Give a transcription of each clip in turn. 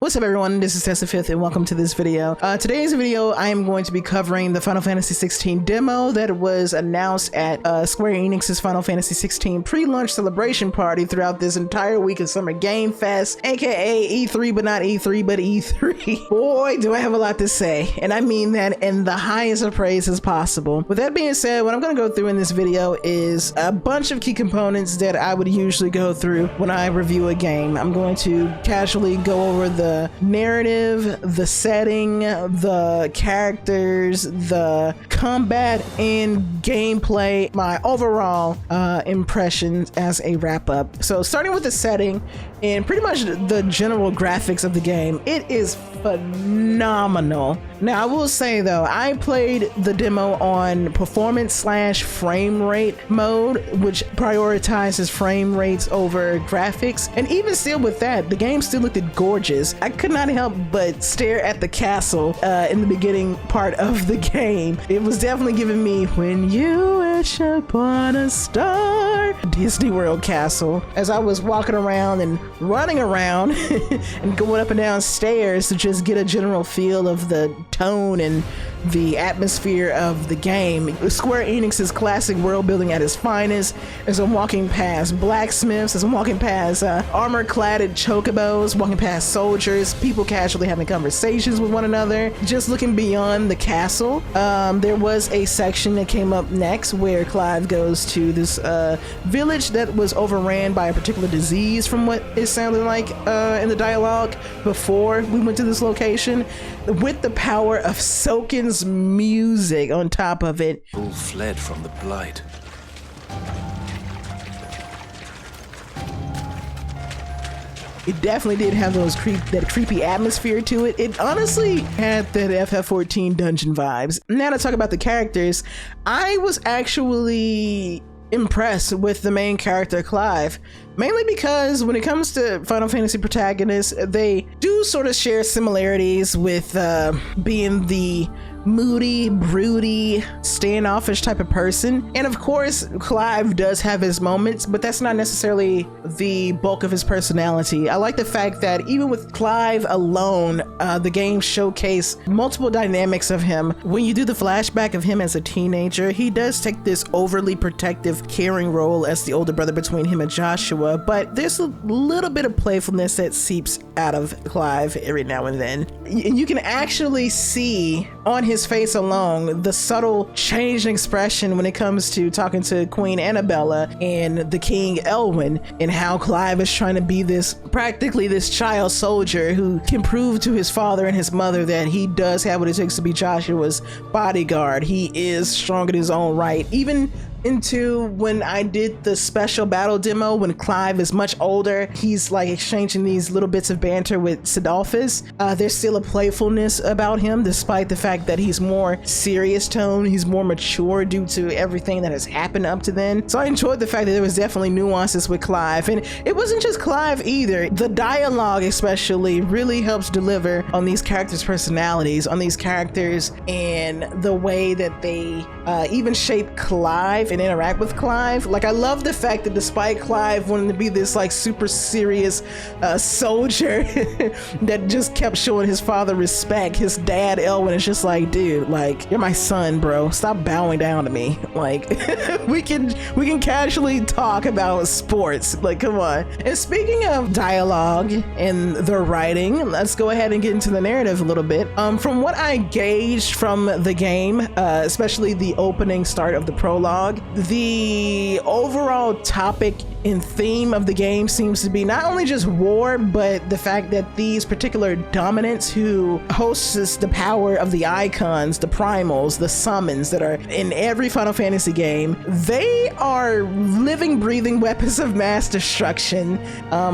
What's up everyone, this is ffxvi and welcome to this video. Today's video I am going to be covering the Final Fantasy XVI demo that was announced at Square Enix's Final Fantasy XVI pre-launch celebration party throughout this entire week of Summer Game Fest, aka E3 but not E3 but E3. Boy, do I have a lot to say, and I mean that in the highest of praises possible. With that being said, what I'm going to go through in this video is a bunch of key components that I would usually go through when I review a game. I'm going to casually go over the narrative, the setting, the characters, the combat and gameplay, my overall impressions as a wrap up. So starting with the setting and pretty much the general graphics of the game, it is phenomenal. Now I will say though, I played the demo on performance / frame rate mode, which prioritizes frame rates over graphics, and even still with that, the game still looked gorgeous. I could not help but stare at the castle in the beginning part of the game. It was definitely giving me "When You Wish Upon a Star" Disney World castle as I was walking around and running around and going up and down stairs to just get a general feel of the tone and the atmosphere of the game. Square Enix's classic world building at its finest, as I'm walking past blacksmiths, as I'm walking past armor-clad chocobos, walking past soldiers, people casually having conversations with one another, just looking beyond the castle. There was a section that came up next where Clive goes to this village that was overran by a particular disease, from what it sounded like in the dialogue before we went to this location, with the power of Soken's music on top of it. All fled from the blight. It definitely did have that creepy atmosphere to it. It honestly had that FF14 dungeon vibes. Now to talk about the characters, I was actually impressed with the main character Clive, mainly because when it comes to Final Fantasy protagonists, they do sort of share similarities with being the moody, broody, standoffish type of person. And of course, Clive does have his moments, but that's not necessarily the bulk of his personality. I like the fact that even with Clive alone, the game showcased multiple dynamics of him. When you do the flashback of him as a teenager, he does take this overly protective, caring role as the older brother between him and Joshua, but there's a little bit of playfulness that seeps out of Clive every now and then. You can actually see on his face alone the subtle change in expression when it comes to talking to Queen Annabella and the King Elwyn, and how Clive is trying to be practically this child soldier who can prove to his father and his mother that he does have what it takes to be Joshua's bodyguard. He is strong in his own right. Even into when I did the special battle demo, when Clive is much older, he's like exchanging these little bits of banter with Sidolphus. There's still a playfulness about him, despite the fact that he's more serious tone, he's more mature due to everything that has happened up to then. So I enjoyed the fact that there was definitely nuances with Clive, and it wasn't just Clive either. The dialogue especially really helps deliver on these characters' personalities, on these characters, and the way that they even shape Clive and interact with Clive. Like, I love the fact that despite Clive wanting to be this like super serious soldier that just kept showing his father respect, his dad Elwyn is just like, dude, like, you're my son, bro, stop bowing down to me. Like, we can casually talk about sports, like, come on. And speaking of dialogue and the writing, let's go ahead and get into the narrative a little bit. From what I gauged from the game, especially the opening start of the prologue, the overall topic and theme of the game seems to be not only just war, but the fact that these particular dominants who hosts the power of the icons, the primals, the summons that are in every Final Fantasy game, they are living, breathing weapons of mass destruction.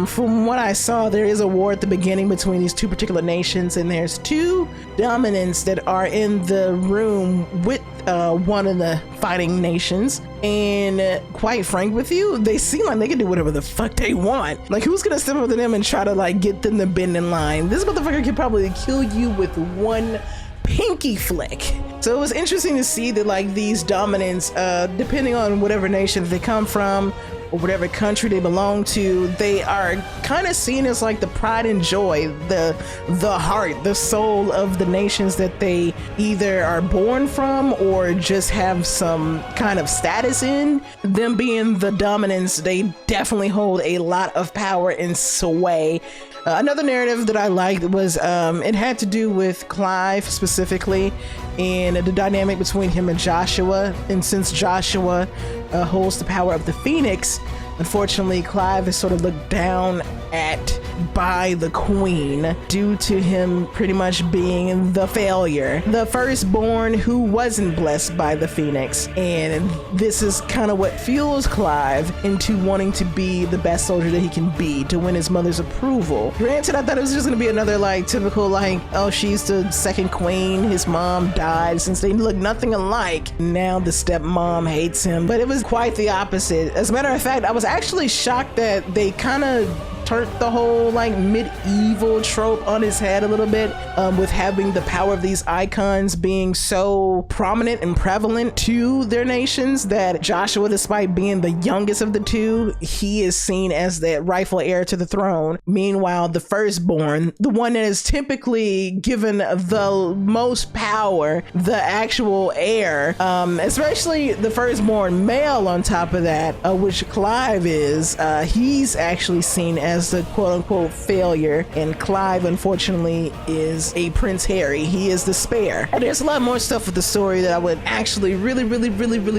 From what I saw, there is a war at the beginning between these two particular nations, and there's two dominants that are in the room with one of the fighting nations, and quite frank with you, they seem like they can do whatever the fuck they want. Like, who's gonna step up to them and try to like get them to bend in line? This motherfucker can probably kill you with one pinky flick. So it was interesting to see that like these dominants, depending on whatever nation they come from or whatever country they belong to, they are kind of seen as like the pride and joy, the heart, the soul of the nations that they either are born from or just have some kind of status in. Them being the dominants, they definitely hold a lot of power and sway. Another narrative that I liked was it had to do with Clive specifically and the dynamic between him and Joshua. And since Joshua holds the power of the Phoenix, unfortunately, Clive is sort of looked down at by the queen due to him pretty much being the failure, the firstborn who wasn't blessed by the Phoenix. And this is kind of what fuels Clive into wanting to be the best soldier that he can be, to win his mother's approval. Granted, I thought it was just gonna be another like typical like, oh, she's the second queen, his mom died. Since they look nothing alike, now the stepmom hates him. But it was quite the opposite. As a matter of fact, I was actually shocked that they kind of turned the whole like medieval trope on his head a little bit, with having the power of these icons being so prominent and prevalent to their nations, that Joshua, despite being the youngest of the two, he is seen as the rightful heir to the throne. Meanwhile, the firstborn, the one that is typically given the most power, the actual heir, especially the firstborn male on top of that, which Clive is, he's actually seen as the quote-unquote failure, and Clive unfortunately is a Prince Harry. He is the spare. There's a lot more stuff with the story that I would actually really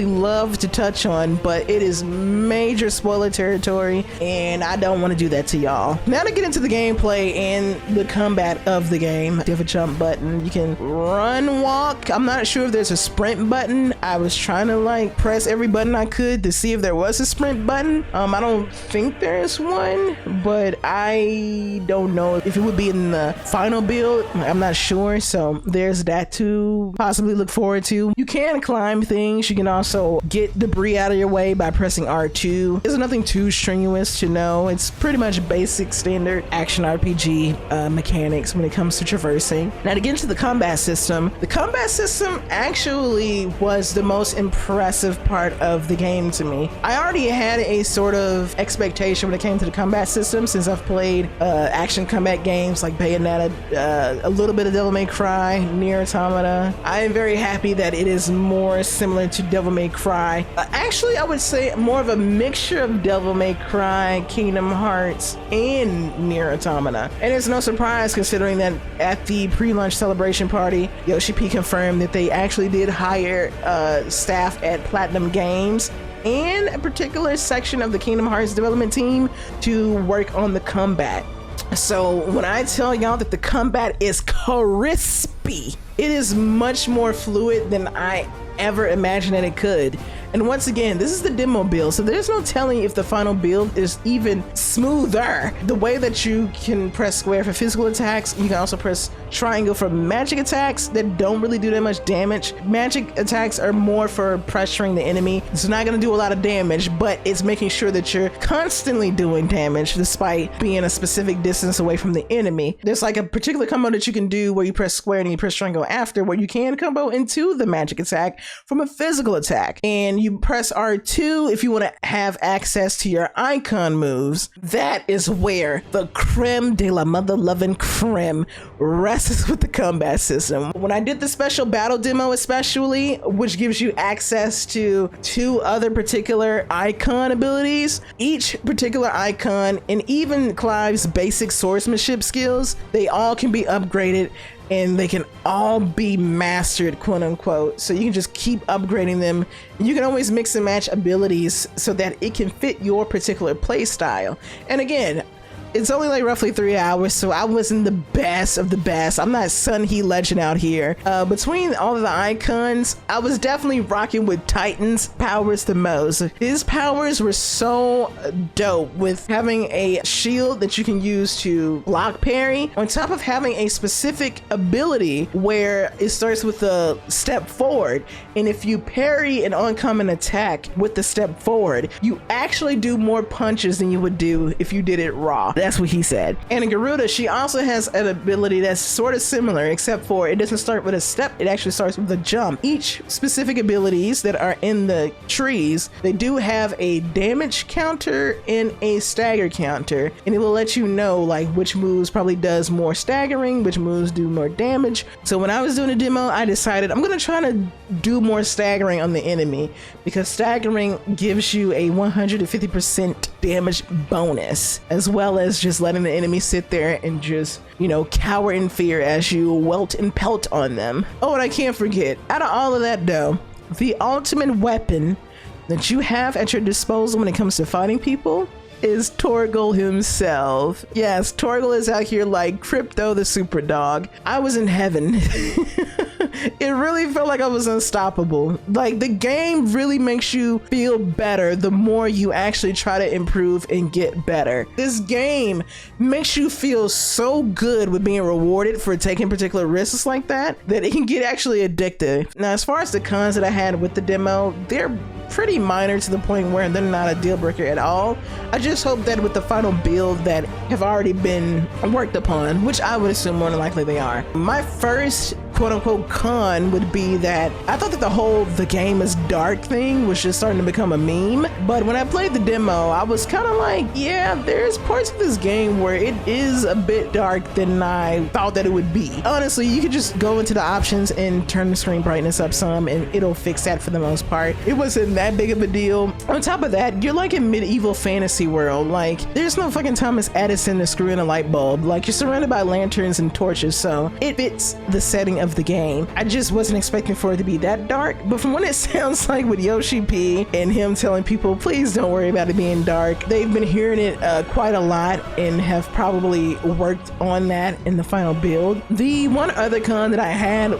love to touch on, but it is major spoiler territory and I don't want to do that to y'all. Now to get into the gameplay and the combat of the game, you have a jump button, you can run, walk. I'm not sure if there's a sprint button. I was trying to like press every button I could to see if there was a sprint button. I don't think there's one, but I don't know if it would be in the final build. I'm not sure, so there's that to possibly look forward to. You can climb things. You can also get debris out of your way by pressing R2. There's nothing too strenuous to know. It's pretty much basic standard action RPG mechanics when it comes to traversing. Now to get into the combat system actually was the most impressive part of the game to me. I already had a sort of expectation when it came to the combat system, since I've played action combat games like Bayonetta, a little bit of Devil May Cry, Nier Automata. I am very happy that it is more similar to Devil May Cry. Actually, I would say more of a mixture of Devil May Cry, Kingdom Hearts, and Nier Automata. And it's no surprise considering that at the pre-launch celebration party, Yoshi P confirmed that they actually did hire staff at Platinum Games and a particular section of the Kingdom Hearts development team to work on the combat. So when I tell y'all that the combat is crispy, it is much more fluid than I ever imagined that it could. And once again, this is the demo build, so there's no telling if the final build is even smoother. The way that you can press square for physical attacks, you can also press triangle for magic attacks that don't really do that much damage. Magic attacks are more for pressuring the enemy. It's not going to do a lot of damage, but it's making sure that you're constantly doing damage despite being a specific distance away from the enemy. There's like a particular combo that you can do where you press square and you press triangle after, where you can combo into the magic attack from a physical attack. And you press R2 if you want to have access to your icon moves. That is where the creme de la mother loving creme rests with the combat system. When I did the special battle demo especially, which gives you access to 2 other particular icon abilities, each particular icon and even Clive's basic swordsmanship skills, they all can be upgraded and they can all be mastered, quote unquote. So you can just keep upgrading them. You can always mix and match abilities so that it can fit your particular play style. And again, it's only like roughly 3 hours, so I wasn't the best of the best. I'm not Sun He Legend out here. Between all of the icons, I was definitely rocking with Titan's powers the most. His powers were so dope, with having a shield that you can use to block parry, on top of having a specific ability where it starts with a step forward. And if you parry an oncoming attack with the step forward, you actually do more punches than you would do if you did it raw. That's what he said. And in Garuda, she also has an ability that's sort of similar, except for it doesn't start with a step. It actually starts with a jump. Each specific abilities that are in the trees, they do have a damage counter and a stagger counter, and it will let you know like which moves probably does more staggering, which moves do more damage. So when I was doing a demo, I decided I'm gonna try to do more staggering on the enemy, because staggering gives you a 150% damage bonus, as well as just letting the enemy sit there and just, you know, cower in fear as you welt and pelt on them. Oh, and I can't forget, out of all of that though, the ultimate weapon that you have at your disposal when it comes to fighting people is Torgal himself. Yes, Torgal is out here like Crypto the super dog. I was in heaven. It really felt like I was unstoppable. Like, the game really makes you feel better the more you actually try to improve and get better. This game makes you feel so good with being rewarded for taking particular risks like that it can get actually addictive. Now, as far as the cons that I had with the demo, they're pretty minor to the point where they're not a deal breaker at all. I just hope that with the final build that have already been worked upon, which I would assume more than likely they are. My first quote-unquote con would be that I thought that the game is dark thing was just starting to become a meme, but when I played the demo, I was kind of like, yeah, there's parts of this game where it is a bit dark than I thought that it would be. Honestly, you could just go into the options and turn the screen brightness up some and it'll fix that for the most part. It wasn't that big of a deal. On top of that, you're like in medieval fantasy world. Like, there's no fucking Thomas Edison to screw in a light bulb. Like, you're surrounded by lanterns and torches, so it fits the setting of the game. I just wasn't expecting for it to be that dark, but from what it sounds like with Yoshi P and him telling people, please don't worry about it being dark, they've been hearing it quite a lot and have probably worked on that in the final build. The one other con that I had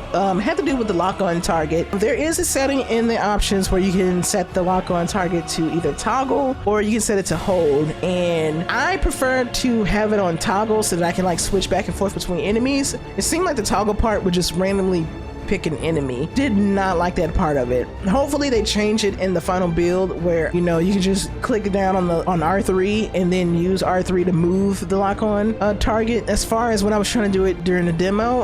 to do with the lock-on target. There is a setting in the options where you can set the lock-on target to either toggle or you can set it to hold, and I prefer to have it on toggle so that I can like switch back and forth between enemies. It seemed like the toggle part would just randomly pick an enemy. Did not like that part of it. Hopefully they change it in the final build where, you know, you can just click down on R3 and then use R3 to move the lock-on target. As far as when I was trying to do it during the demo,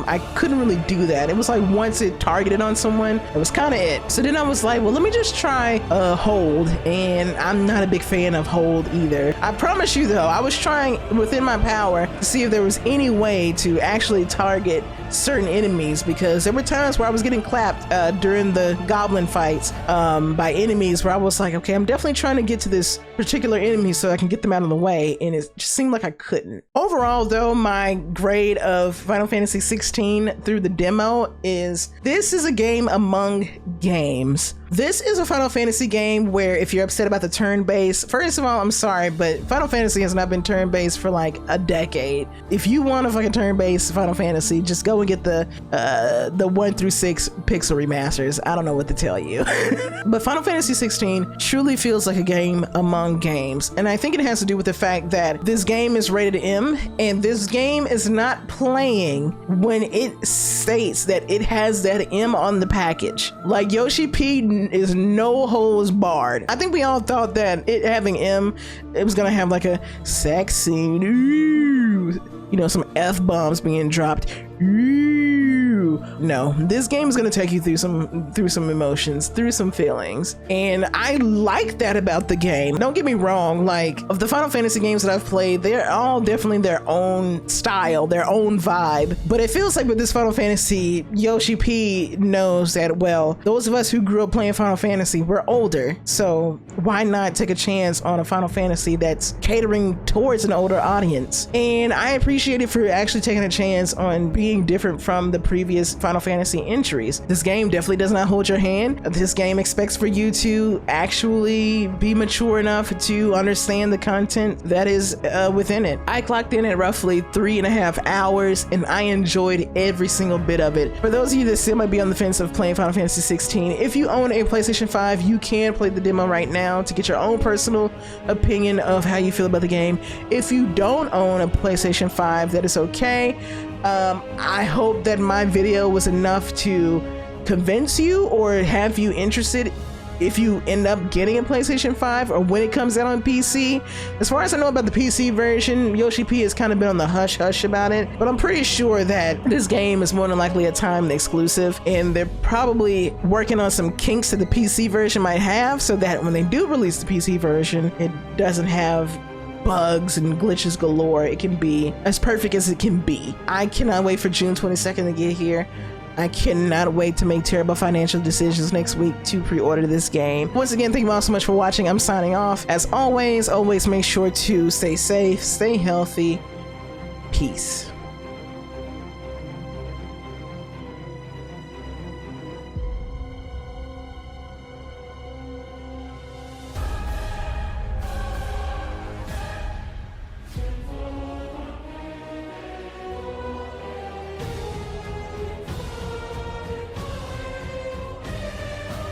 I couldn't really do that. It was like once it targeted on someone, it was kind of it. So then I was like, well, let me just try hold, and I'm not a big fan of hold either. I promise you though, I was trying within my power to see if there was any way to actually target certain enemies, because there were times where I was getting clapped during the goblin fights by enemies where I was like, okay, I'm definitely trying to get to this particular enemy so I can get them out of the way, and it just seemed like I couldn't. Overall though, my grade of Final Fantasy XVI through the demo is, this is a game among games. This is a Final Fantasy game where if you're upset about the turn-based, first of all, I'm sorry, but Final Fantasy has not been turn-based for like a decade. If you want a fucking turn-based Final Fantasy, just go and get the 1 through 6 pixel remasters. I don't know what to tell you. But Final Fantasy XVI truly feels like a game among games. And I think it has to do with the fact that this game is rated M, and this game is not playing when it states that it has that M on the package. Like, Yoshi P is no holds barred. I think we all thought that it having M, it was gonna have like a sex scene, you know, some F-bombs being dropped. No, this game is going to take you through some emotions, through some feelings, and I like that about the game. Don't get me wrong, like, of the Final Fantasy games that I've played, they're all definitely their own style, their own vibe, but it feels like with this Final Fantasy, Yoshi P knows that, well, those of us who grew up playing Final Fantasy, we're older, so why not take a chance on a Final Fantasy that's catering towards an older audience? And I appreciate it for actually taking a chance on being different from the previous Final Fantasy entries. This game definitely does not hold your hand. This game expects for you to actually be mature enough to understand the content that is within it. I clocked in at roughly 3.5 hours and I enjoyed every single bit of it. For those of you that still might be on the fence of playing Final Fantasy 16, if you own a PlayStation 5, you can play the demo right now to get your own personal opinion of how you feel about the game. If you don't own a PlayStation 5, that is okay. I hope that my video was enough to convince you or have you interested if you end up getting a PlayStation 5 or when it comes out on PC. As far as I know about the PC version, Yoshi P has kind of been on the hush hush about it, but I'm pretty sure that this game is more than likely a timed exclusive, and they're probably working on some kinks that the PC version might have, so that when they do release the PC version, it doesn't have bugs and glitches galore. It can be as perfect as it can be. I cannot wait for June 22nd to get here. I cannot wait to make terrible financial decisions next week to pre-order this game. Once again, thank you all so much for watching. I'm signing off. As always make sure to stay safe, stay healthy. Peace.